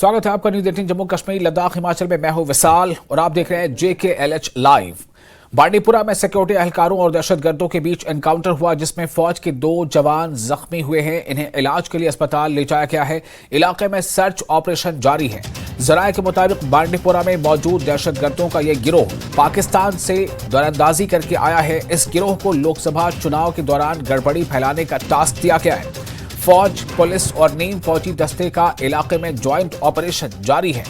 स्वागत है आपका न्यूज़ 18 जम्मू कश्मीर लद्दाख हिमाचल में। मैं हूं विशाल और आप देख रहे हैं JKLH लाइव। बांडीपुरा में सिक्योरिटी एहलकारों और दहशतगर्दों के बीच एनकाउंटर हुआ जिसमें फौज के 2 जवान जख्मी हुए हैं। इन्हें इलाज के लिए अस्पताल ले जाया गया है। इलाके में सर्च ऑपरेशन जारी है। जराये के मुताबिक बांडीपुरा में मौजूद दहशतगर्दों का यह गिरोह पाकिस्तान से दरअंदाजी करके आया है। इस गिरोह को लोकसभा चुनाव के दौरान गड़बड़ी फैलाने का टास्क दिया गया है। फौज, पुलिस और नीम फौजी दस्ते का इलाके में ज्वाइंट ऑपरेशन जारी है।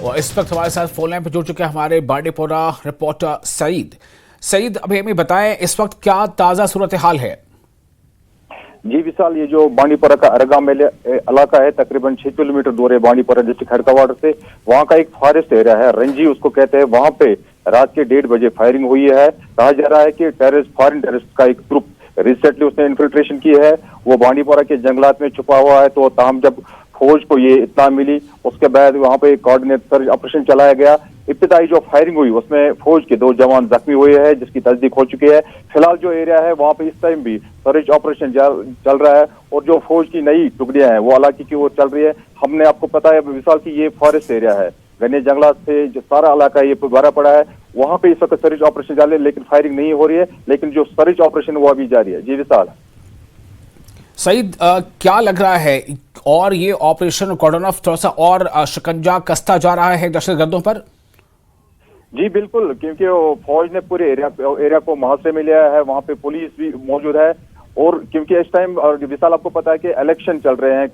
और इस वक्त हमारे साथ फोन लाइन पर जुड़ चुके हैं हमारे बांडीपुरा रिपोर्टर सईद। सईद, अभी हमें बताएं इस वक्त क्या ताजा सूरत हाल है? जी विशाल, ये जो बांडीपुरा का अरगा मेले इलाका है, तकरीबन 6 किलोमीटर दूर है बांडीपुरा डिस्ट्रिक्ट हेडक्वार्टर से। वहाँ का एक फॉरेस्ट एरिया है, रंजी उसको कहते हैं। वहाँ पे रात के 1:30 बजे फायरिंग हुई है। कहा जा रहा है कि फॉरेन टेररिस्ट का एक ग्रुप रिसेंटली उसने इन्फिल्ट्रेशन की है। वो बांडीपुरा के जंगलात में छुपा हुआ है। तो ताहम जब फौज को ये इत्तला मिली, उसके बाद वहां पे कोऑर्डिनेट सर्च ऑपरेशन चलाया गया। इब्तिदाई जो फायरिंग हुई उसमें फौज के 2 जवान जख्मी हुए हैं, जिसकी तस्दीक हो चुकी है। फिलहाल जो एरिया है वहां पे इस टाइम भी सर्च ऑपरेशन चल रहा है और जो फौज की नई टुकड़ियां हैं वो इलाके की ओर चल रही है। हमने आपको पता है विशाल की ये फॉरेस्ट एरिया है, घने जंगलात से जो सारा इलाका ये भरा पड़ा है। वहां पे इस वक्त सर्च ऑपरेशन जारी है, लेकिन फायरिंग नहीं हो रही है। लेकिन जो सर्च ऑपरेशन वो अभी जारी है। जी विशाल। सईद, क्या लग रहा है और ये ऑपरेशन कॉर्डन ऑफ थोड़ा सा और शिकंजा कसता जा रहा है दहशतगर्दों पर? जी बिल्कुल, क्योंकि फौज ने पूरे एरिया को मुहासे में लिया है। वहां पे पुलिस भी मौजूद है और क्योंकि इस टाइम विशाल आपको पता है कि इलेक्शन चल रहे हैं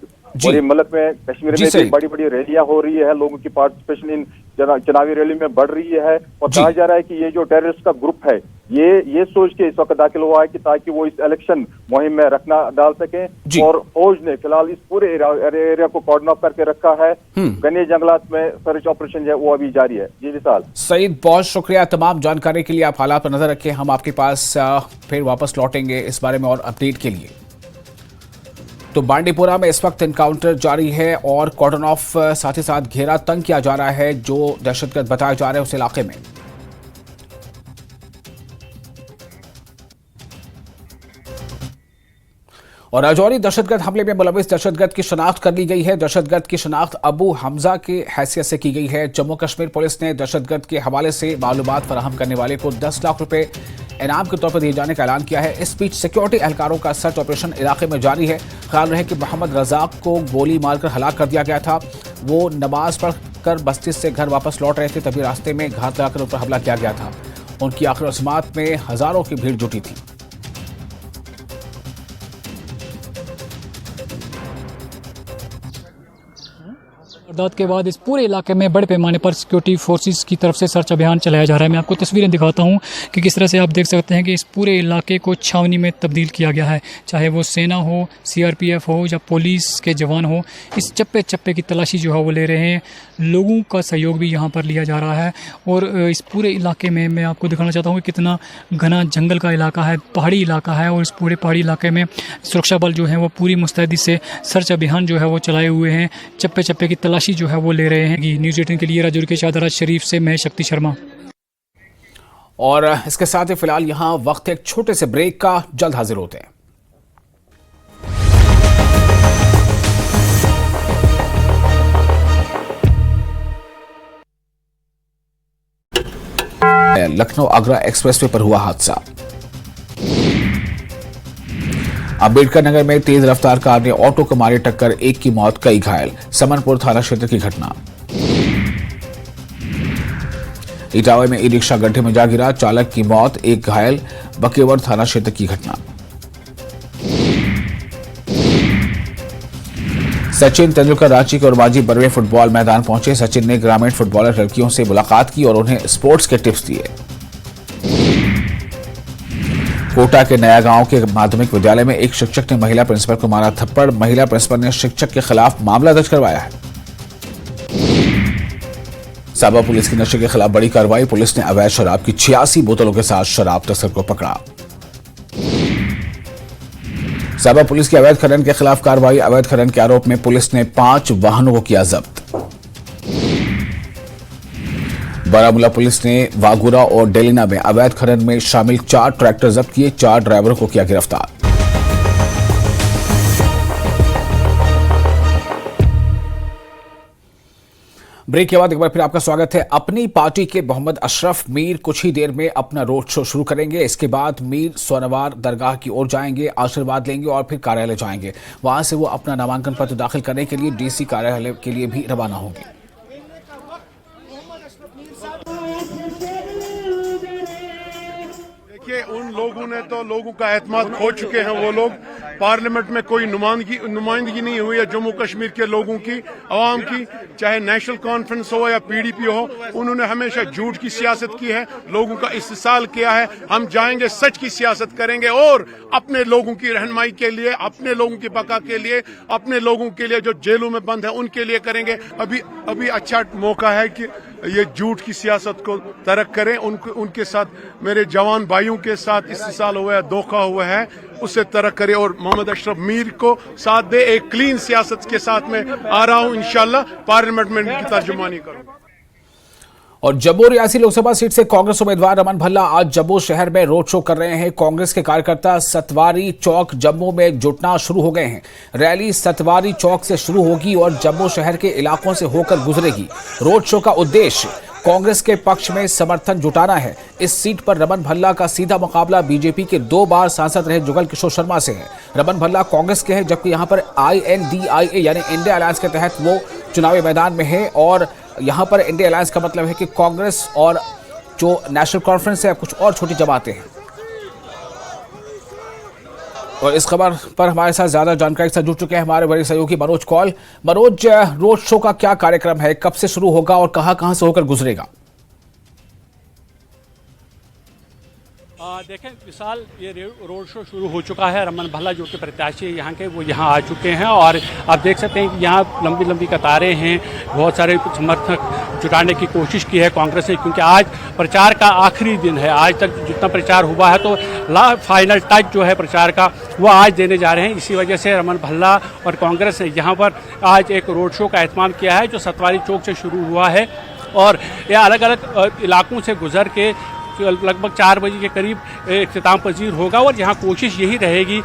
और ये मुल्क में कश्मीर में भी बड़ी बड़ी रैलियां हो रही है। लोगों की पार्टिसिपेशन इन चुनावी रैली में बढ़ रही है और कहा जा रहा है कि ये जो टेररिस्ट का ग्रुप है ये सोच के इस वक्त दाखिल हुआ है कि ताकि वो इस इलेक्शन मुहिम में रखना डाल सके। और फौज ने फिलहाल इस पूरे एरिया को कॉर्डन ऑफ करके रखा है। घने जंगलात में सर्च ऑपरेशन जो है वो अभी जारी है। जी विशाल। सईद, बहुत शुक्रिया तमाम जानकारी के लिए। आप हालात पर नजर रखें, हम आपके पास फिर वापस लौटेंगे इस बारे में और अपडेट के लिए। तो बांडीपुरा में इस वक्त एनकाउंटर जारी है और कॉर्डन ऑफ साथ ही साथ घेरा तंग किया जा रहा है जो दहशतगर्द बताए जा रहे हैं उस इलाके में। और राजौरी दहशतगर्द हमले में मुलविस दहशतगर्द की शनाख्त कर ली गई है। दहशतगर्द की शनाख्त अबू हमजा की हैसियत से की गई है। जम्मू कश्मीर पुलिस ने दहशतगर्द के हवाले से मालूमात फराहम करने वाले को 10 लाख रुपए इनाम के तौर पर दिए जाने का ऐलान किया है। इस बीच सिक्योरिटी एहलकारों का सर्च ऑपरेशन इलाके में जारी है। ख्याल रहे कि मोहम्मद रजाक को गोली मारकर हलाक कर दिया गया था। वो नमाज पढ़कर बस्ती से घर वापस लौट रहे थे, तभी रास्ते में घात लगाकर उन पर हमला किया गया था। उनकी आखिरी रस्मात में हजारों की भीड़ जुटी थी। वारदात के बाद इस पूरे इलाके में बड़े पैमाने पर सिक्योरिटी फोर्सेस की तरफ से सर्च अभियान चलाया जा रहा है। मैं आपको तस्वीरें दिखाता हूं कि किस तरह से आप देख सकते हैं कि इस पूरे इलाके को छावनी में तब्दील किया गया है। चाहे वो सेना हो, CRPF हो या पुलिस के जवान हो, इस चप्पे चप्पे की तलाशी जो है वो ले रहे हैं। लोगों का सहयोग भी यहाँ पर लिया जा रहा है। और इस पूरे इलाके में मैं आपको दिखाना चाहता हूँ कि कितना घना जंगल का इलाका है, पहाड़ी इलाका है। और इस पूरे पहाड़ी इलाके में सुरक्षा बल जो है वो पूरी मुस्तैदी से सर्च अभियान जो है वो चलाए हुए हैं। चप्पे चप्पे की तलाशी जो है वो ले रहे हैं। न्यूज़ 18 के लिए राजौरी के शाहदरा शरीफ से मैं शक्ति शर्मा। और इसके साथ ही फिलहाल यहाँ वक्त एक छोटे से ब्रेक का, जल्द हाजिर होते हैं। लखनऊ आगरा एक्सप्रेसवे पर हुआ हादसा। अंबेडकर नगर में तेज रफ्तार कार ने ऑटो को मारी टक्कर, एक की मौत, कई घायल। समनपुर थाना क्षेत्र की घटना। इटावा में ई रिक्शा गड्ढे में जा गिरा, चालक की मौत, एक घायल। बकेवर थाना क्षेत्र की घटना। सचिन तेंदुलकर रांची के उर्माजी बरवे फुटबॉल मैदान पहुंचे। सचिन ने ग्रामीण फुटबॉलर लड़कियों से मुलाकात की और उन्हें स्पोर्ट्स के टिप्स दिए। कोटा के नया गांव के माध्यमिक विद्यालय में एक शिक्षक ने महिला प्रिंसिपल को मारा थप्पड़। महिला प्रिंसिपल ने शिक्षक के खिलाफ मामला दर्ज करवाया है। साबा पुलिस की नशे के खिलाफ बड़ी कार्रवाई। पुलिस ने अवैध शराब की 86 बोतलों के साथ शराब तस्कर को पकड़ा। साबा पुलिस की अवैध खनन के खिलाफ कार्रवाई। अवैध खनन के आरोप में पुलिस ने 5 वाहनों को किया जब्त। बारामूला पुलिस ने वागुरा और डेलिना में अवैध खनन में शामिल 4 ट्रैक्टर जब्त किए। 4 ड्राइवरों को किया गिरफ्तार। ब्रेक के बाद एक बार फिर आपका स्वागत है। अपनी पार्टी के मोहम्मद अशरफ मीर कुछ ही देर में अपना रोड शो शुरू करेंगे। इसके बाद मीर सोनवार दरगाह की ओर जाएंगे, आशीर्वाद लेंगे और फिर कार्यालय जाएंगे। वहां से वो अपना नामांकन पत्र दाखिल करने के लिए डीसी कार्यालय के लिए भी रवाना होंगे। देखिए, उन लोगों ने तो लोगों का एतमाद खो चुके हैं। वो लोग पार्लियामेंट में कोई नुमाइंदगी नहीं हुई है जम्मू कश्मीर के लोगों की, अवाम की, चाहे नेशनल कॉन्फ्रेंस हो या पीडीपी हो। उन्होंने हमेशा झूठ की सियासत की है, लोगों का इस्तेसाल किया है। हम जाएंगे, सच की सियासत करेंगे और अपने लोगों की रहनुमाई के लिए, अपने लोगों की बका के लिए, अपने लोगों के लिए जो जेलों में बंद है उनके लिए करेंगे। अभी अच्छा मौका है कि ये झूठ की सियासत को तर्क करें। उनके साथ मेरे जवान भाइयों के साथ इस्तेसाल हुआ है, धोखा हुआ है, उससे तर्क करे और मोहम्मद अशरफ मीर को साथ दे। एक क्लीन सियासत के साथ में आ रहा हूं, इंशाल्लाह पार्लियामेंट में इनकी तर्जुमानी करूंगा। और जम्मू रियासी लोकसभा सीट से कांग्रेस उम्मीदवार रमन भल्ला आज जम्मू शहर में रोड शो कर रहे हैं। कांग्रेस के कार्यकर्ता सतवारी चौक जम्मू में जुटना शुरू हो गए हैं। रैली सतवारी चौक से शुरू होगी और जम्मू शहर के इलाकों से होकर गुजरेगी। रोड शो का उद्देश्य कांग्रेस के पक्ष में समर्थन जुटाना है। इस सीट पर रमन भल्ला का सीधा मुकाबला बीजेपी के 2 बार सांसद रहे जुगल किशोर शर्मा से है। रमन भल्ला कांग्रेस के हैं, जबकि यहां पर INDIA यानी इंडिया अलायंस के तहत वो चुनावी मैदान में है। और यहां पर इंडिया अलायंस का मतलब है कि कांग्रेस और जो नेशनल कॉन्फ्रेंस है, कुछ और छोटी जमातें हैं। और इस खबर पर हमारे साथ ज्यादा जानकारी से जुड़ चुके हैं हमारे बड़े सहयोगी मनोज कौल। मनोज, रोड शो का क्या कार्यक्रम है, कब से शुरू होगा और कहां से होकर गुजरेगा? देखें विशाल, ये रोड शो शुरू हो चुका है। रमन भल्ला जो कि प्रत्याशी यहाँ के, वो यहाँ आ चुके हैं और आप देख सकते हैं कि यहाँ लंबी लंबी कतारें हैं। बहुत सारे समर्थक जुटाने की कोशिश की है कांग्रेस ने, क्योंकि आज प्रचार का आखिरी दिन है। आज तक जितना प्रचार हुआ है तो फाइनल टच जो है प्रचार का वो आज देने जा रहे हैं। इसी वजह से रमन भल्ला और कांग्रेस ने यहाँ पर आज एक रोड शो का एहतमाम किया है, जो सतवारी चौक से शुरू हुआ है और यह अलग अलग इलाकों से गुजर के लगभग 4 बजे के करीब इख्तिताम पजीर होगा। और यहाँ कोशिश यही रहेगी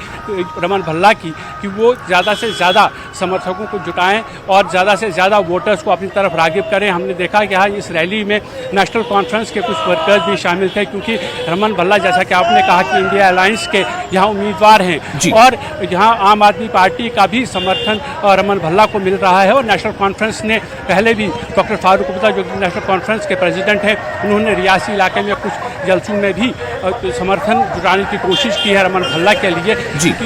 रमन भल्ला की कि वो ज़्यादा से ज़्यादा समर्थकों को जुटाएं और ज़्यादा से ज़्यादा वोटर्स को अपनी तरफ राग़िब करें। हमने देखा कि यहाँ इस रैली में नेशनल कॉन्फ्रेंस के कुछ वर्कर्स भी शामिल थे, क्योंकि रमन भल्ला, जैसा कि आपने कहा कि इंडिया अलायंस के यहाँ उम्मीदवार हैं और यहाँ आम आदमी पार्टी का भी समर्थन रमन भल्ला को मिल रहा है। और नेशनल कॉन्फ्रेंस ने पहले भी डॉक्टर फारूक अब्दुल्ला, जो नेशनल कॉन्फ्रेंस के प्रेसिडेंट हैं, उन्होंने रियासी इलाके में कुछ जलसों में भी समर्थन जुटाने की कोशिश की है रमन भल्ला के लिए। क्योंकि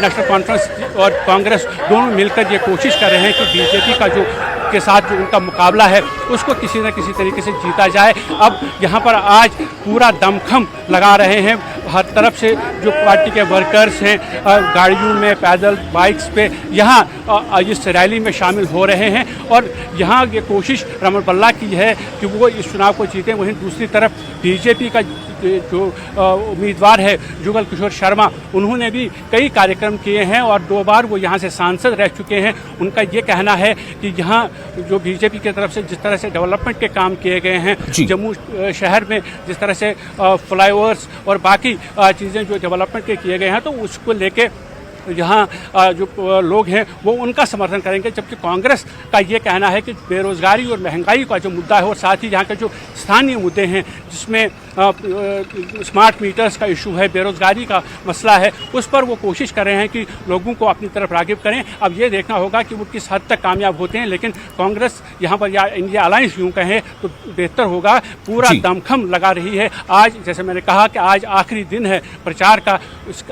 नेशनल कॉन्फ्रेंस और कांग्रेस दोनों मिलकर ये कोशिश कर रहे हैं कि बीजेपी का जो के साथ जो उनका मुकाबला है उसको किसी न किसी तरीके से जीता जाए। अब यहाँ पर आज पूरा दमखम लगा रहे हैं, हर तरफ से जो पार्टी के वर्कर्स हैं गाड़ियों में, पैदल, बाइक्स पे यहाँ इस रैली में शामिल हो रहे हैं। और यहाँ ये कोशिश रमन भल्ला की है कि वो इस चुनाव को जीतें। वहीं दूसरी तरफ बीजेपी का जो उम्मीदवार है जुगल किशोर शर्मा, उन्होंने भी कई कार्यक्रम किए हैं और 2 बार वो यहाँ से सांसद रह चुके हैं। उनका ये कहना है कि यहाँ जो बीजेपी की तरफ से जिस तरह से डेवलपमेंट के काम किए गए हैं, जम्मू शहर में जिस तरह से फ्लाईओवर्स और बाकी चीज़ें जो डेवलपमेंट के किए गए हैं, तो उसको लेके यहाँ जो लोग हैं वो उनका समर्थन करेंगे। जबकि कांग्रेस का ये कहना है कि बेरोज़गारी और महंगाई का जो मुद्दा है और साथ ही यहाँ के जो स्थानीय मुद्दे हैं, जिसमें स्मार्ट मीटर्स का इशू है, बेरोज़गारी का मसला है, उस पर वो कोशिश कर रहे हैं कि लोगों को अपनी तरफ राग़िब करें। अब ये देखना होगा कि वो किस हद तक कामयाब होते हैं, लेकिन कांग्रेस यहाँ पर या इंडिया अलायंस यूँ कहें तो बेहतर होगा, पूरा दमखम लगा रही है। आज जैसे मैंने कहा कि आज आखिरी दिन है प्रचार का।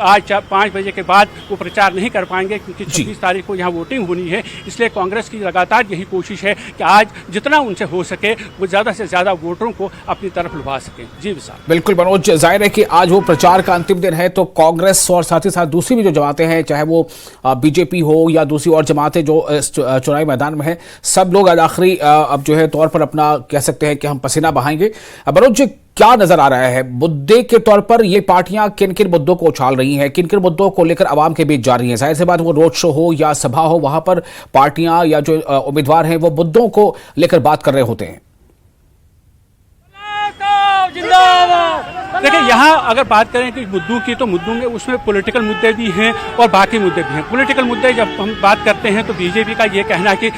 आज 5 बजे के बाद वो प्रचार नहीं कर पाएंगे, क्योंकि 26 तारीख को यहाँ वोटिंग होनी है। इसलिए कांग्रेस की लगातार यही कोशिश है कि आज जितना उनसे हो सके वो ज़्यादा से ज़्यादा वोटरों को अपनी तरफ लुभा सकें। जी विशाल। बिल्कुल मनोज, जाहिर है कि आज वो प्रचार का अंतिम दिन है, तो कांग्रेस और साथ ही साथ दूसरी भी जो जमातें हैं, चाहे वो बीजेपी हो या दूसरी और जमातें जो चुनावी मैदान में है, सब लोग आज आखिरी अब जो है तौर पर अपना कह सकते हैं कि हम पसीना बहाएंगे। मनोज, क्या नजर आ रहा है मुद्दे के तौर पर ये पार्टियां किन किन मुद्दों को उछाल रही हैं, किन किन मुद्दों को लेकर आवाम के बीच जा रही हैं? जाहिर सी बात, वो रोड शो हो या सभा हो, वहां पर पार्टियां या जो उम्मीदवार हैं वो मुद्दों को लेकर बात कर रहे होते हैं। देखिए, यहाँ अगर बात करें कि मुद्दों की, तो मुद्दों में उसमें पॉलिटिकल मुद्दे भी हैं और बाकी मुद्दे भी हैं। पॉलिटिकल मुद्दे जब हम बात करते हैं तो बीजेपी का ये कहना है कि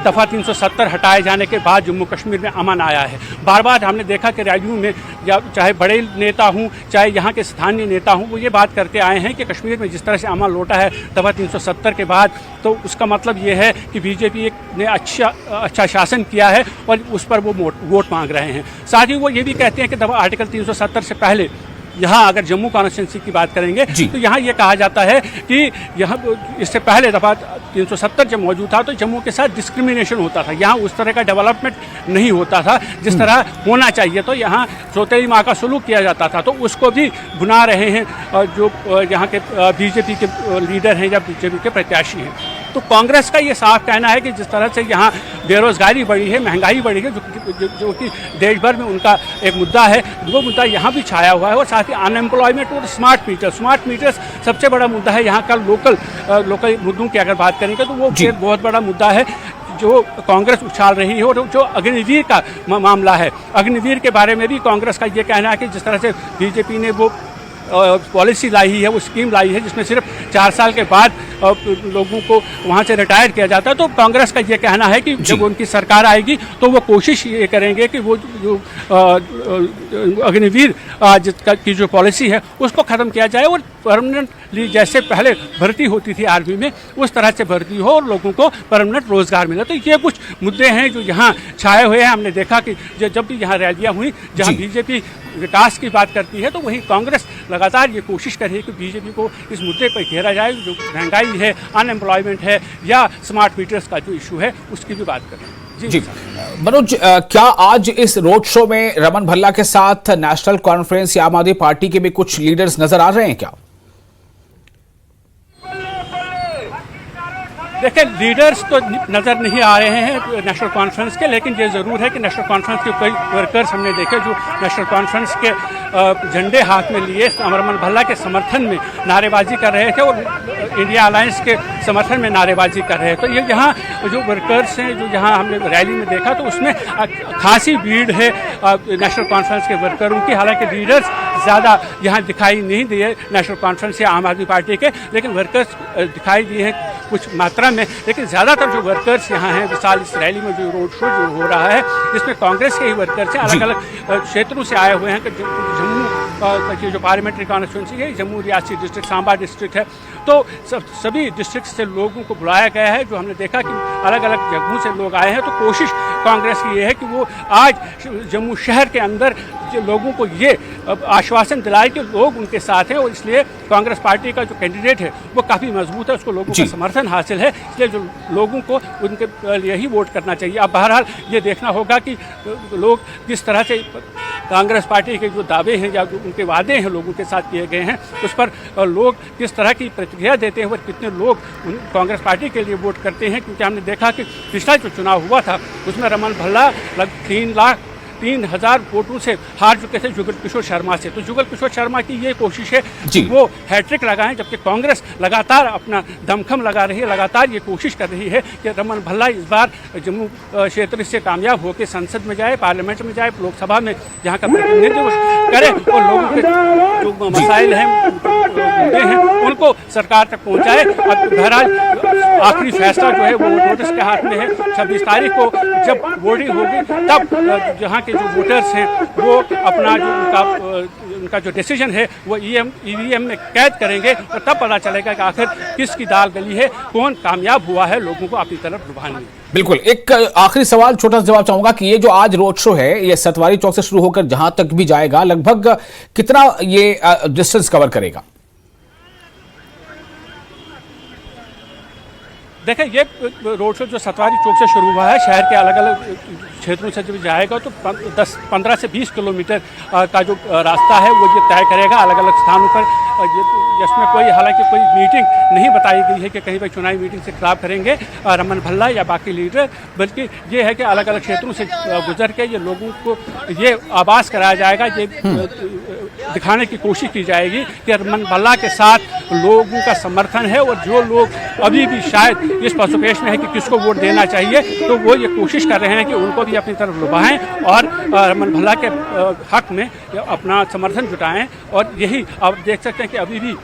दफ़ा 370 हटाए जाने के बाद जम्मू कश्मीर में अमन आया है। बार बार हमने देखा कि रैलियों में या चाहे बड़े नेता हूँ चाहे यहाँ के स्थानीय नेता हूँ, वो ये बात करते आए हैं कि कश्मीर में जिस तरह से अमन लौटा है दफ़ा 370 के बाद, तो उसका मतलब ये है कि बीजेपी ने अच्छा शासन किया है और उस पर वो वोट मांग रहे हैं। साथ ही वो ये भी कहते हैं कि दफ़ा आर्टिकल 370 से पहले यहाँ अगर जम्मू कॉन्स्टिट्यूंसी की बात करेंगे तो यहाँ ये कहा जाता है कि यहाँ इससे पहले दफ़ा 370 जब मौजूद था तो जम्मू के साथ डिस्क्रिमिनेशन होता था, यहाँ उस तरह का डेवलपमेंट नहीं होता था जिस तरह होना चाहिए, तो यहाँ चौथी माह का सलूक किया जाता था, तो उसको भी भुना रहे हैं जो यहाँ के बीजेपी के लीडर हैं या बीजेपी के प्रत्याशी हैं। तो कांग्रेस का ये साफ कहना है कि जिस तरह से यहाँ बेरोजगारी बढ़ी है, महंगाई बढ़ी है, जो कि देश भर में उनका एक मुद्दा है, वो मुद्दा यहाँ भी छाया हुआ है। और साथ ही अनएम्प्लॉयमेंट और स्मार्ट मीटर्स सबसे बड़ा मुद्दा है। यहाँ का लोकल मुद्दों की अगर बात करेंगे तो वो एक बहुत बड़ा मुद्दा है जो कांग्रेस उछाल रही है। और जो अग्निवीर का मामला है, अग्निवीर के बारे में भी कांग्रेस का ये कहना है कि जिस तरह से बीजेपी ने वो पॉलिसी लाई है, वो स्कीम लाई है जिसमें सिर्फ 4 साल के बाद लोगों को वहाँ से रिटायर किया जाता है, तो कांग्रेस का ये कहना है कि जब उनकी सरकार आएगी तो वो कोशिश ये करेंगे कि वो जो अग्निवीर की जो पॉलिसी है उसको ख़त्म किया जाए और परमानेंटली जैसे पहले भर्ती होती थी आर्मी में उस तरह से भर्ती हो और लोगों को परमानेंट रोजगार मिले। तो ये कुछ मुद्दे हैं जो यहाँ छाए हुए हैं। हमने देखा कि जब भी यहाँ रैलियाँ हुई जहाँ बीजेपी विकास की बात करती है तो वहीं कांग्रेस लगातार ये कोशिश कर रही है कि बीजेपी को इस मुद्दे पर घेरा जाए, जो महंगाई है, अनएम्प्लॉयमेंट है या स्मार्ट मीटर्स का जो इशू है उसकी भी बात करें। जी मनोज, क्या आज इस रोड शो में रमन भल्ला के साथ नेशनल कॉन्फ्रेंस या आम आदमी पार्टी के भी कुछ लीडर्स नजर आ रहे हैं क्या? देखिए, लीडर्स तो नज़र नहीं आ रहे हैं नेशनल कॉन्फ्रेंस के, लेकिन ये ज़रूर है कि नेशनल कॉन्फ्रेंस के कई वर्कर्स हमने देखे जो नेशनल कॉन्फ्रेंस के झंडे हाथ में लिए रमन भल्ला के समर्थन में नारेबाजी कर रहे थे और इंडिया अलायंस के समर्थन में नारेबाजी कर रहे हैं। तो ये यहाँ जो वर्कर्स हैं जो यहाँ हमने रैली में देखा तो उसमें खासी भीड़ है नेशनल कॉन्फ्रेंस के वर्करों की। हालांकि लीडर्स ज़्यादा यहाँ दिखाई नहीं दिए नेशनल कॉन्फ्रेंस या आम आदमी पार्टी के, लेकिन वर्कर्स दिखाई दिए हैं कुछ मात्रा में। लेकिन ज़्यादातर जो वर्कर्स यहाँ हैं विशाल, इस रैली में जो रोड शो जो हो रहा है इसमें कांग्रेस के ही वर्कर्स हैं, अलग अलग क्षेत्रों से आए हुए हैं। जम्मू जो पार्लियामेंट्री कॉन्स्टिट्यूंसी है, जम्मू रियासी डिस्ट्रिक्ट, सांबा डिस्ट्रिक्ट है, तो सभी डिस्ट्रिक्ट से लोगों को बुलाया गया है। जो हमने देखा कि अलग अलग जगहों से लोग आए हैं, तो कोशिश कांग्रेस की ये है कि वो आज जम्मू शहर के अंदर लोगों को ये आश्वासन दिलाए कि लोग उनके साथ हैं और इसलिए कांग्रेस पार्टी का जो कैंडिडेट है वो काफ़ी मजबूत है, उसको लोगों का समर्थन हासिल है, इसलिए जो लोगों को उनके लिए ही वोट करना चाहिए। अब बहरहाल ये देखना होगा कि लोग किस तरह से कांग्रेस पार्टी के जो दावे हैं या जो उनके वादे हैं लोगों के साथ किए गए हैं उस पर लोग किस तरह की प्रतिक्रिया देते हैं और कितने लोग कांग्रेस पार्टी के लिए वोट करते हैं। क्योंकि हमने देखा कि पिछला जो चुनाव हुआ था उसमें रमन भल्ला लगभग 3,000 वोटों से हार चुके थे जुगल किशोर शर्मा से। तो जुगल किशोर शर्मा की ये कोशिश है कि वो हैट्रिक लगाएं, जबकि कांग्रेस लगातार अपना दमखम लगा रही है, लगातार ये कोशिश कर रही है कि रमन भल्ला इस बार जम्मू क्षेत्र से कामयाब होकर संसद में जाए, पार्लियामेंट में जाए, लोकसभा में यहाँ का प्रतिनिधित्व करे और लोगों के जो मसाइल हैं मुद्दे हैं उनको सरकार तक पहुँचाए। अब बहरहाल आखिरी फैसला जो है वो वोटर्स के हाथ में है। 26 तारीख को जब वोटिंग होगी तब जहाँ जो वोटर्स हैं वो अपना जो उनका जो डिसीजन है वो ईवीएम में कैद करेंगे और तब पता चलेगा कि आखिर किसकी दाल गली है, कौन कामयाब हुआ है लोगों को अपनी तरफ लुभाने में। बिल्कुल। एक आखिरी सवाल, छोटा सा जवाब चाहूंगा कि ये जो आज रोड शो है ये सतवारी चौक से शुरू होकर जहां तक भी जाएगा लगभग कितना ये डिस्टेंस कवर करेगा? देखिए ये रोड शो जो सतवारी चौक से शुरू हुआ है, शहर के अलग अलग क्षेत्रों से जब जाएगा तो 15 से 20 किलोमीटर का जो रास्ता है वो ये तय करेगा अलग अलग स्थानों पर। जिसमें कोई हालांकि कोई मीटिंग नहीं बताई गई है कि कहीं पर चुनावी मीटिंग से खिलाफ करेंगे रमन भल्ला या बाकी लीडर, बल्कि ये है कि अलग अलग क्षेत्रों से गुजर के ये लोगों को ये आभास कराया जाएगा, ये दिखाने की कोशिश की जाएगी कि रमन भल्ला के साथ लोगों का समर्थन है और जो लोग अभी भी शायद इस पसोपेश में है कि किसको वोट देना चाहिए, तो वो ये कोशिश कर रहे हैं कि उनको भी अपनी तरफ लुभाएं और रमन भल्ला के हक में अपना समर्थन जुटाएं। और यही आप देख सकते हैं कि अभी भी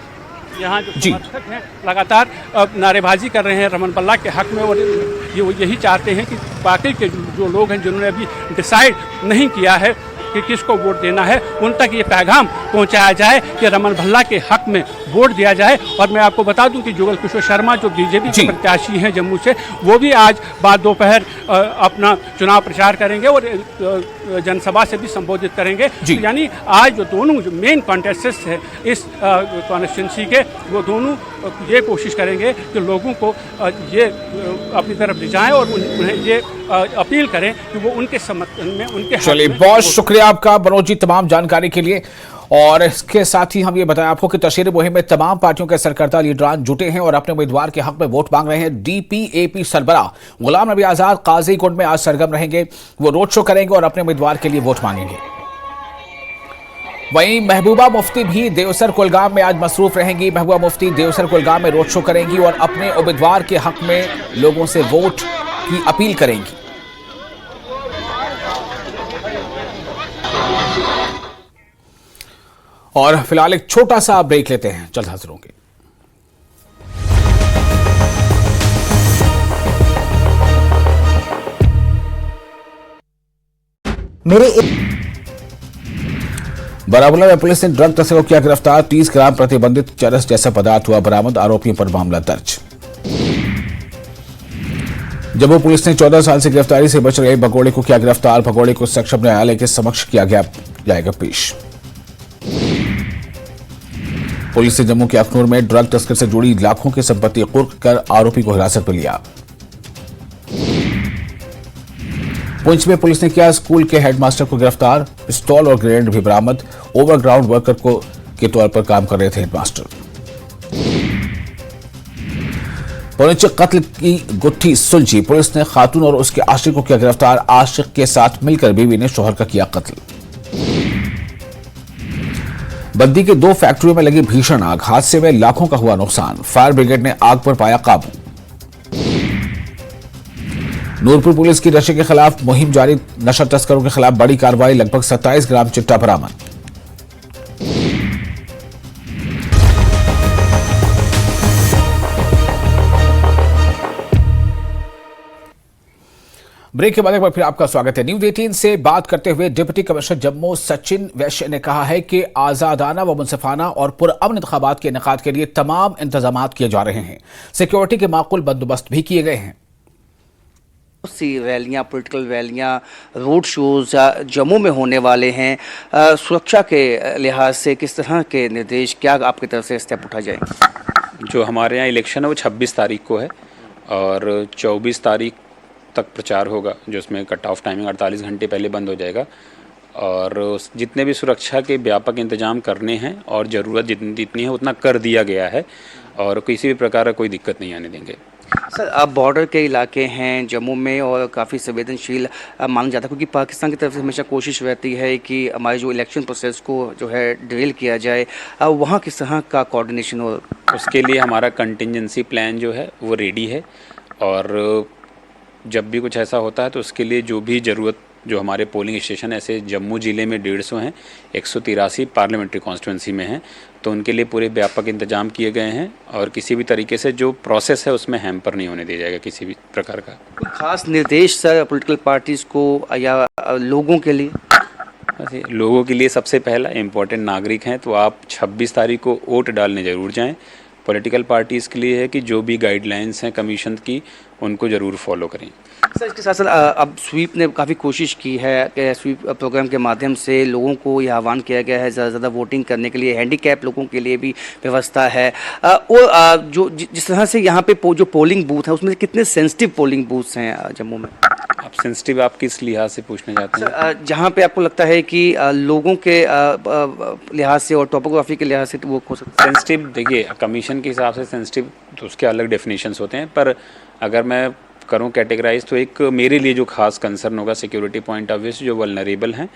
यहाँ जो समर्थक हैं लगातार नारेबाजी कर रहे हैं रमन भल्ला के हक में, और ये यही चाहते हैं कि बाकी के जो लोग हैं जिन्होंने अभी डिसाइड नहीं किया है कि किसको वोट देना है, उन तक ये पैगाम पहुंचाया जाए कि रमन भल्ला के हक में वोट दिया जाए। और मैं आपको बता दूं कि जुगल किशोर शर्मा जो बीजेपी के प्रत्याशी हैं जम्मू से, वो भी आज बाद दोपहर अपना चुनाव प्रचार करेंगे और जनसभा से भी संबोधित करेंगे। तो यानी आज जो दोनों जो मेन कॉन्टेस्टेंट्स हैं इस कॉन्स्टिट्यूंसी के, वो दोनों ये कोशिश करेंगे कि लोगों को ये अपनी तरफ ले जाएं और उन्हें ये अपील करें कि वो उनके समर्थन में उनके। चलिए, बहुत शुक्रिया आपका मनोज जी तमाम जानकारी के लिए। और इसके साथ ही हम ये बताएं आपको कि तशहीर मुहिम में तमाम पार्टियों के सरकर्ता लीडरान जुटे हैं और अपने उम्मीदवार के हक में वोट मांग रहे हैं। डीपीएपी सरबराह गुलाम नबी आजाद काजीकुंड में आज सरगर्म रहेंगे, वो रोड शो करेंगे और अपने उम्मीदवार के लिए वोट मांगेंगे। वहीं महबूबा मुफ्ती भी देवसर कुलगाम में आज मसरूफ रहेंगी। महबूबा मुफ्ती देवसर कुलगाम में रोड शो करेंगी और अपने उम्मीदवार के हक में लोगों से वोट की अपील करेंगी। और फिलहाल एक छोटा सा ब्रेक लेते हैं, जल्द हाजिर होंगे। बारामूला में पुलिस ने ड्रग तस्कर को किया गिरफ्तार। 30 ग्राम प्रतिबंधित चरस जैसा पदार्थ हुआ बरामद, आरोपियों पर मामला दर्ज। जम्मू पुलिस ने 14 साल से गिरफ्तारी से बच रहे भगोड़े को किया गिरफ्तार। भगोड़े को सक्षम न्यायालय के समक्ष किया जाएगा पेश। पुलिस ने जम्मू के अखनूर में ड्रग तस्कर से जुड़ी लाखों की संपत्ति कुर्क कर आरोपी को हिरासत में लिया। पुंछ में पुलिस ने किया स्कूल के हेडमास्टर को गिरफ्तार। पिस्तौल और ग्रेनेड भी बरामद। ओवरग्राउंड वर्कर के तौर पर काम कर रहे थे हेडमास्टर। पुंछ कत्ल की गुत्थी सुलझी। पुलिस ने खातून और उसके आशिक को किया गिरफ्तार। आशिक के साथ मिलकर बीवी ने शौहर का किया कत्ल। बद्दी के 2 फैक्ट्रियों में लगी भीषण आग, हादसे में लाखों का हुआ नुकसान। फायर ब्रिगेड ने आग पर पाया काबू। नूरपुर पुलिस की नशे के खिलाफ मुहिम जारी। नशा तस्करों के खिलाफ बड़ी कार्रवाई, लगभग 27 ग्राम चिट्टा बरामद। ब्रेक के बाद एक बार फिर आपका स्वागत है। न्यूज़ 18 से बात करते हुए डिप्टी कमिश्नर जम्मू सचिन वैश्य ने कहा है कि आजादाना व मुंसिफाना और पुरअमन इंतखाबात के इनेकाद के लिए तमाम इंतजाम किए जा रहे हैं। सिक्योरिटी के माकूल बंदोबस्त भी किए गए हैं। सी रैलियाँ, पॉलिटिकल रैलियाँ, रोड शोज जम्मू में होने वाले हैं। सुरक्षा के लिहाज से किस तरह के निर्देश, क्या आपकी तरफ से स्टेप उठा जाए? जो हमारे यहाँ इलेक्शन है वो 26 तारीख को है और 24 तारीख तक प्रचार होगा, जो उसमें कट ऑफ टाइमिंग 48 घंटे पहले बंद हो जाएगा। और जितने भी सुरक्षा के व्यापक इंतजाम करने हैं और ज़रूरत जितनी है उतना कर दिया गया है और किसी भी प्रकार का कोई दिक्कत नहीं आने देंगे। सर, अब बॉर्डर के इलाके हैं जम्मू में और काफ़ी संवेदनशील माना जाता है, क्योंकि पाकिस्तान की तरफ से हमेशा कोशिश रहती है कि हमारे जो इलेक्शन प्रोसेस को जो है डिरेल किया जाए। वहाँ किस तरह का कोऑर्डिनेशन हो? उसके लिए हमारा कंटिजेंसी प्लान जो है वो रेडी है और जब भी कुछ ऐसा होता है तो उसके लिए जो भी ज़रूरत, जो हमारे पोलिंग स्टेशन ऐसे जम्मू ज़िले में 150 हैं, 183 पार्लियामेंट्री कॉन्स्टिट्यूंसी में हैं, तो उनके लिए पूरे व्यापक इंतजाम किए गए हैं और किसी भी तरीके से जो प्रोसेस है उसमें हैम्पर नहीं होने दिया जाएगा किसी भी प्रकार का। कोई खास निर्देश सर पॉलिटिकल पार्टीज़ को या लोगों के लिए? लोगों के लिए सबसे पहला इम्पोर्टेंट नागरिक हैं तो आप 26 तारीख को वोट डालने ज़रूर जाएँ। पॉलिटिकल पार्टीज़ के लिए है कि जो भी गाइडलाइंस हैं कमीशन की उनको ज़रूर फॉलो करें। सर इसके साथ साथ अब स्वीप ने काफ़ी कोशिश की है कि स्वीप प्रोग्राम के माध्यम से लोगों को यह आह्वान किया गया है ज़्यादा से ज़्यादा वोटिंग करने के लिए, हैंडीकैप लोगों के लिए भी व्यवस्था है। और जो जिस तरह से यहाँ पे जो पोलिंग बूथ है उसमें कितने सेंसिटिव पोलिंग बूथ्स हैं जम्मू में? आप सेंसिटिव आप किस लिहाज से पूछना चाहते हैं? जहाँ पे आपको लगता है कि लोगों के लिहाज से और टोपोग्राफी के लिहाज से वो हो सकता है। सेंसिटिव देखिए, कमीशन के हिसाब से सेंसिटिव तो उसके अलग डेफिनेशंस होते हैं, पर अगर मैं करूं कैटेगराइज तो एक मेरे लिए जो खास कंसर्न होगा सिक्योरिटी पॉइंट ऑफ व्यू से जो वल्नरेबल हैं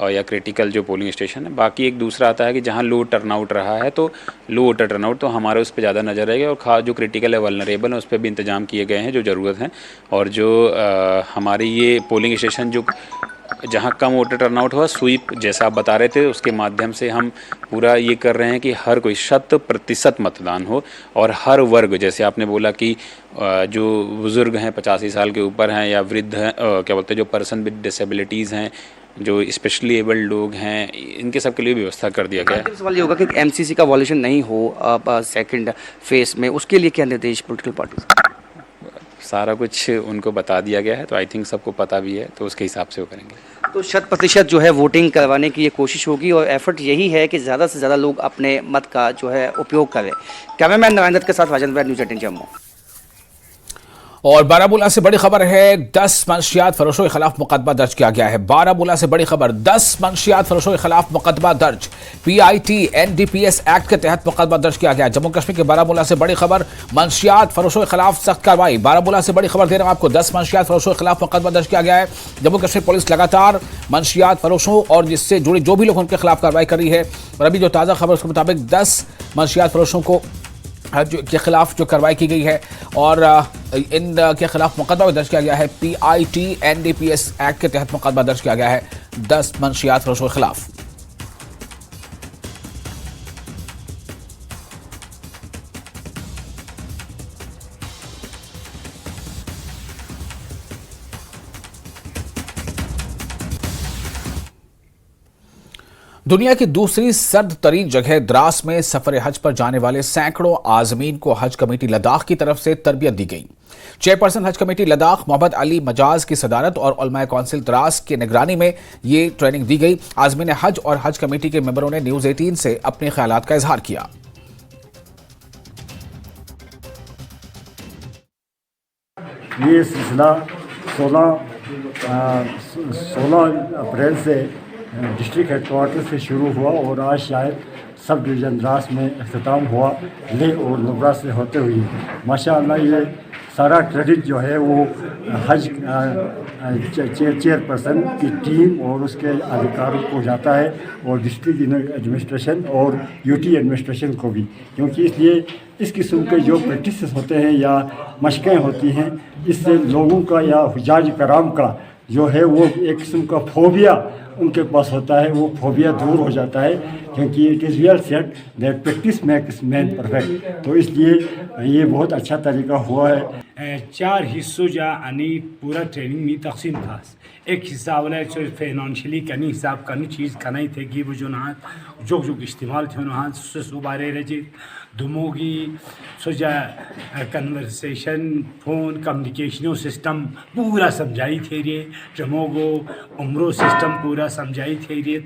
और या क्रिटिकल जो पोलिंग स्टेशन है। बाकी एक दूसरा आता है कि जहां लो टर्नआउट रहा है तो लो वोटर टर्नआउट, तो हमारे उस पर ज़्यादा नज़र रहेगी और खास जो क्रिटिकल है वल्नरेबल है उस पर भी इंतजाम किए गए हैं जो ज़रूरत है। और जो हमारे ये पोलिंग स्टेशन जो जहाँ कम वोटर टर्नआउट हुआ, स्वीप जैसा आप बता रहे थे उसके माध्यम से हम पूरा ये कर रहे हैं कि हर कोई 100% मतदान हो और हर वर्ग, जैसे आपने बोला कि जो बुज़ुर्ग हैं 85 साल के ऊपर हैं या वृद्ध हैं, क्या बोलते हैं जो पर्सन विद डिसेबिलिटीज़ हैं, जो स्पेशली एबल्ड लोग हैं, इनके सब के लिए व्यवस्था कर दिया गया है। सवाल ये होगा कि एमसीसी का वॉल्यूशन नहीं हो सेकंड फेज में, उसके लिए क्या निर्देश पॉलिटिकल पार्टी? सारा कुछ उनको बता दिया गया है, तो आई थिंक सबको पता भी है, तो उसके हिसाब से वो करेंगे। तो 100% जो है वोटिंग करवाने की ये कोशिश होगी और एफर्ट यही है कि ज़्यादा से ज़्यादा लोग अपने मत का जो है उपयोग करें। कैमरामैन नरेंद्र के साथ वाजन बैद, न्यूज़ 18 जम्मू। और बारामूला से बड़ी खबर है, 10 मंशियात फरोशों के खिलाफ मुकदमा दर्ज किया गया है। बारामूला से बड़ी खबर, 10 मंशियात फरोशों के खिलाफ मुकदमा दर्ज। पीआईटी एनडीपीएस एक्ट के तहत मुकदमा दर्ज किया गया है। जम्मू कश्मीर के बारामूला से बड़ी खबर, मंशियात फरोशों के खिलाफ सख्त कार्रवाई। बारामूला से बड़ी खबर दे रहा हूं आपको, 10 मंशियात फरोशों के खिलाफ मुकदमा दर्ज किया गया है। जम्मू कश्मीर पुलिस लगातार मंशियात फरोशों और जिससे जुड़े जो भी लोग उनके खिलाफ कार्रवाई कर रही है। और अभी जो ताज़ा खबर उसके मुताबिक 10 मंशियात फरोशों को के खिलाफ जो कार्रवाई की गई है और इन के खिलाफ मुकदमा दर्ज किया गया है। पीआईटी एनडीपीएस एक्ट के तहत मुकदमा दर्ज किया गया है 10 मंशियात फरोशों के खिलाफ। दुनिया की दूसरी सर्द तरीन जगह द्रास में सफर हज पर जाने वाले सैकड़ों आजमीन को हज कमेटी लद्दाख की तरफ से तरबियत दी गई। चेयरपर्सन हज कमेटी लद्दाख मोहम्मद अली मजाज की सदारत और उलमाए कौंसिल द्रास की निगरानी में ये ट्रेनिंग दी गई। आजमीन हज और हज कमेटी के मेंबरों ने न्यूज़ 18 से अपने ख्यालात का इजहार किया। ये सिलसिला 16 अप्रैल से डिस्ट्रिक्ट हेडक्वार्टर से शुरू हुआ और आज शायद सब डिवीज़न द्रास में अख्ताम हुआ। लेह और नुब्रा से होते हुए माशाअल्लाह ये सारा क्रेडिट जो है वो हज चेयरपर्सन की टीम और उसके अधिकारियों को जाता है और डिस्ट्रिक्ट एडमिनिस्ट्रेशन और यूटी एडमिनिस्ट्रेशन को भी, क्योंकि इसलिए इस किस्म के जो प्रैक्टिस होते हैं या मशक़ें होती हैं इससे लोगों का या हुजाज कराम का जो है वो एक किस्म का फोबिया उनके पास होता है, वो फोबिया दूर हो जाता है, क्योंकि it is well said that practice makes man perfect. तो इसलिए ये बहुत अच्छा तरीका हुआ है। 4 हिस्सों जा यानी पूरा ट्रेनिंग में तकसीम था। एक हिस्सा वाला फाइनेंशियली कनी हिसाब करनी चीज़ कनाई थे कि वो जो ना जो इस्तेमाल थे ना सुबारे रजे दुमोगी सोजा कन्वर्सेशन फ़ोन कम्युनिकेशनों सिस्टम पूरा समझाई थे रे जमोगो उम्रो सिस्टम पूरा समझाई थे रे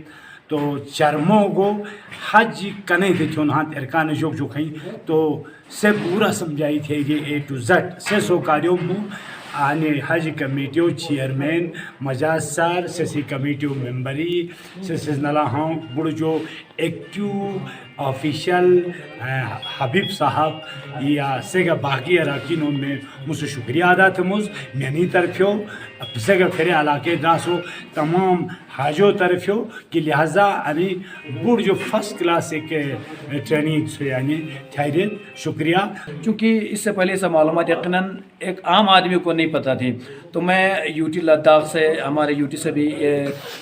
तो चरमोगो हज कने थे चुन हाथ अरकान जोक जो खई तो से पूरा समझाई थे रे A to Z से सो कार्यों आने हज कमेटियों चेयरमैन मजाज सर से कमेटियों मेंबरी से नला हाँ बुढ़ जो एक्टिव ऑफिशियल हबीब साहब या सेगा बाकी अरकानों में मुझसे शुक्रिया अदा थे मुझ मैंने तरफियों सेगा फिर इलाके दासो तमाम हाजो तरफियों कि लिहाजा अभी बुढ़ जो फर्स्ट क्लास एक ट्रेनिंग से यानी ठहरे शुक्रिया। क्योंकि इससे पहले सब मालूमात यकीनन एक आम आदमी को नहीं पता थी, तो मैं यूटी लद्दाख से हमारे यूटी से भी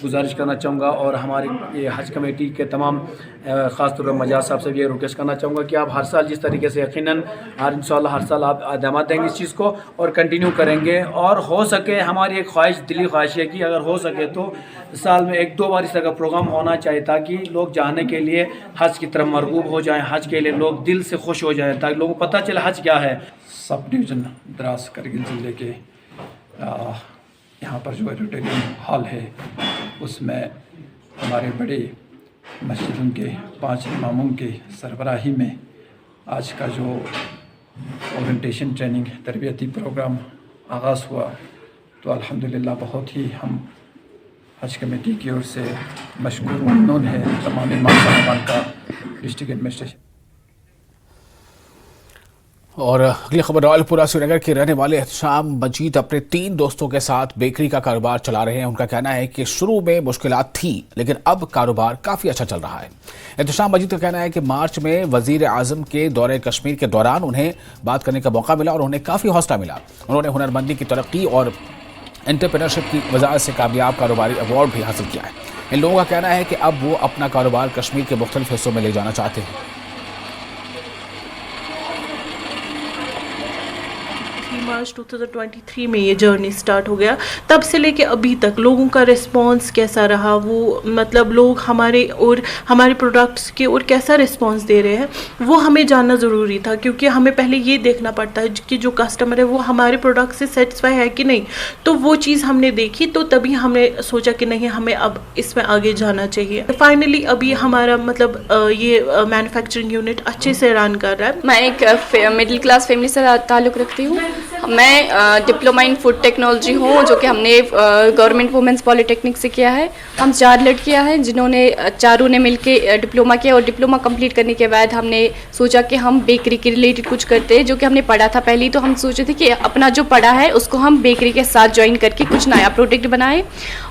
गुजारिश करना चाहूँगा और हमारी हज कमेटी के तमाम ख़ास तौर पर मजाज साहब से भी ये रिक्वेस्ट करना चाहूँगा कि आप हर साल जिस तरीके से यकीनन इंशाल्लाह हर साल आप दामाद देंगे इस चीज़ को और कंटिन्यू करेंगे और हो सके हमारी एक ख्वाहिश दिली ख्वाहिश है कि अगर हो सके तो साल में 1-2 बार इस तरह का प्रोग्राम होना चाहिए ताकि लोग जाने के लिए हज की तरफ मरगूब हो जाएं, हज के लिए लोग दिल से खुश हो जाएं ताकि लोगों को पता चले हज क्या है। सब डिवीज़न द्रास करगिल ज़िले के यहाँ पर जो ऑडिटोरियम हॉल है उसमें हमारे बड़े मस्जिदों के 5 इमामों के सरबराही में आज का जो ओरिएंटेशन ट्रेनिंग तरबियती प्रोग्राम आगाज़ हुआ, तो अल्हम्दुलिल्लाह बहुत ही हम हज कमेटी की ओर से मशकूर ममनून है तमाम इमाम साहबान का, डिस्ट्रिक्ट एडमिनिस्ट्रेशन। और अगली खबर, रावलपुरा श्रीनगर के रहने वाले एहतशाम मजीद अपने 3 दोस्तों के साथ बेकरी का कारोबार चला रहे हैं। उनका कहना है कि शुरू में मुश्किलात थी लेकिन अब कारोबार काफ़ी अच्छा चल रहा है। एहतशाम मजीद का कहना है कि मार्च में वजीर आज़म के दौरे कश्मीर के दौरान उन्हें बात करने का मौका मिला और उन्हें काफ़ी हौसला मिला। उन्होंने हुनरमंदी की तरक्की और एंटरप्रेन्योरशिप की वजाहत से कामयाब कारोबारी अवार्ड भी हासिल किया है। इन लोगों का कहना है कि अब वो अपना कारोबार कश्मीर के मुख्तलिफ हिस्सों में ले जाना चाहते हैं। मार्च 2023 में ये जर्नी स्टार्ट हो गया। तब से लेके अभी तक लोगों का रिस्पांस कैसा रहा, वो मतलब लोग हमारे और हमारे प्रोडक्ट्स के और कैसा रिस्पांस दे रहे हैं, वो हमें जानना ज़रूरी था, क्योंकि हमें पहले ये देखना पड़ता है कि जो कस्टमर है वो हमारे प्रोडक्ट से सेटिस्फाई है कि नहीं। तो वो चीज़ हमने देखी, तो तभी हमने सोचा कि नहीं, हमें अब इसमें आगे जाना चाहिए। फाइनली अभी हमारा मतलब ये मैन्युफैक्चरिंग यूनिट अच्छे से रन कर रहा है। मैं एक मिडिल क्लास फैमिली से ताल्लुक़ रखती हूँ। मैं डिप्लोमा इन फूड टेक्नोलॉजी हूँ, जो कि हमने गवर्नमेंट वुमेंस पॉलिटेक्निक से किया है। हम 4 लड़कियाँ हैं जिन्होंने चारों ने मिलके डिप्लोमा किया, और डिप्लोमा कंप्लीट करने के बाद हमने सोचा कि हम बेकरी के रिलेटेड कुछ करते हैं, जो कि हमने पढ़ा था पहले ही। तो हम सोचे थे कि अपना जो पढ़ा है उसको हम बेकरी के साथ ज्वाइन करके कुछ नया प्रोडक्ट बनाए।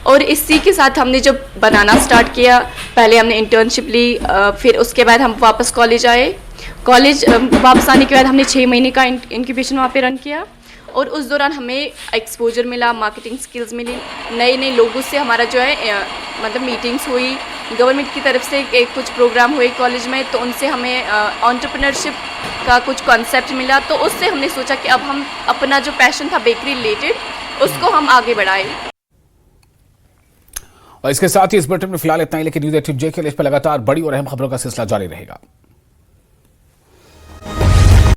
और इसी के साथ हमने जब बनाना स्टार्ट किया, पहले हमने इंटर्नशिप ली, फिर उसके बाद हम वापस कॉलेज आए। कॉलेज वापस आने के बाद हमने 6 महीने का इंक्यूबेशन वहाँ पे रन किया, और उस दौरान हमें एक्सपोजर मिला, मार्केटिंग स्किल्स मिली, नए नए लोगों से हमारा जो है मतलब मीटिंग्स हुई, गवर्नमेंट की तरफ से कुछ प्रोग्राम हुए कॉलेज में, तो उनसे हमें एंटरप्रेन्योरशिप का कुछ कॉन्सेप्ट मिला। तो उससे हमने सोचा कि अब हम अपना जो पैशन था बेकरी रिलेटेड उसको हम आगे बढ़ाएं। और इसके साथ ही इस बुलेटिन में फिलहाल इतना ही, लेकिन न्यूज़ 18 JKLH पर लगातार बड़ी और अहम खबरों का सिलसिला जारी रहेगा।